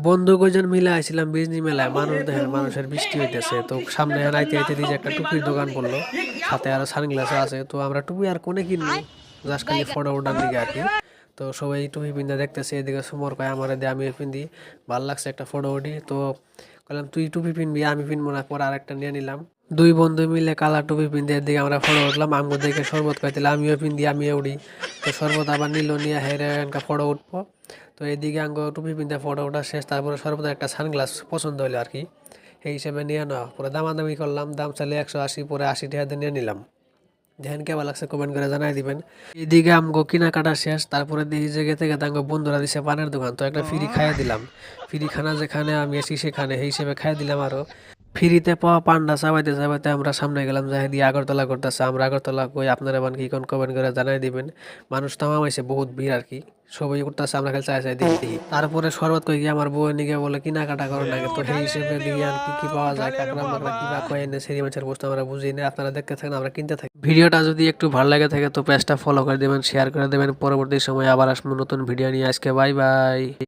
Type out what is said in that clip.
বন্ধু কয়জন মিলে আইছিলাম বিজনি মেলায়। মানুষ দেখেন, মানুষের বৃষ্টি হইতেছে। তো সামনে আইতে আইতে দিকে একটা টুপির দোকান পড়লো, সাথে আরো সানগ্লাসও আছে। তো আমরা টুপি আর কোনে কিনবো, জাস্ট খালি ফটো ওঠার দিকে আর কি। তো সবাই টুপি পিন্ধা দেখতেছে, এদিকে সুমর কয় আমার দিয়ে আমিও পিন্ধি, ভাল লাগছে একটা ফটো উঠি। তো বললাম তুই টুপি পিনবি, আমি পিনবো না। পরে আরেকটা নিয়ে নিলাম। দুই বন্ধু মিলে কালা টুপি পিনতে এদিকে আমরা ফটো উঠলাম। আমগো দেখে শরবত খাইতে আমিও পিন্দি, আমিও উঠি। তো শরবত আবার নিল, নিয়ে হেরে ফটো উঠবো। তো এদিকে আঙ্গ টুপি পিন্ধে ফটো ওঠা শেষ। তারপরে সর্বদা একটা সানগ্লাস পছন্দ হলো আর কি, এই হিসেবে নিয়ে নেওয়া। পরে দামাদামি করলাম, দাম চাইলে 180, পরে 80 টাকা দিয়ে নিয়ে নিলাম। দেখেন কেমন লাগছে কমেন্ট করে জানাই দিবেন। এদিকে আমগো কেনাকাটা শেষ। তারপরে দেখি যে গেতে গেতে আঙ্গো বন্ধুরা দিছে পানের দোকান, তো একটা ফ্রি খাইয়ে দিলাম। ফ্রি খানা যেখানে আমি এসি সেখানে, সেই হিসেবে খাইয়ে দিলাম। আরো ফ্রিতে পাওয়া পান্ডা চাবাইতে চাবাইতে আমরা সামনে গেলাম, যাই দিয়ে আগরতলা করতেছে। আমরা আগরতলা কই, আপনারা বান কি কোন কমেন্ট করে জানাই দিবেন। মানুষ তামাইছে, বহুত ভিড় আর কি, সবাই উঠতেছে, আমরা খালি চাই চাই দেখি। তারপরে শরবত কই গিয়ে আমার বউ নিকে বলে কেনাকাটা করো নাকি। তো সেই হিসেবে দিয়ে আর কি কি পাওয়া যায়, কাঁকড়া মাকড়া কিবা কয়ে এনে সেরি মাছের বস্তু আমরা বুঝি না। আপনারা দেখতে থাকেন, আমরা কিনতে থাকি। ভিডিওটা যদি একটু ভালো লাগে থাকে তো পেজটা ফলো করে দেবেন, শেয়ার করে দেবেন। পরবর্তী সময় আবার আসবো নতুন ভিডিও নিয়ে। আজকে বাই বাই।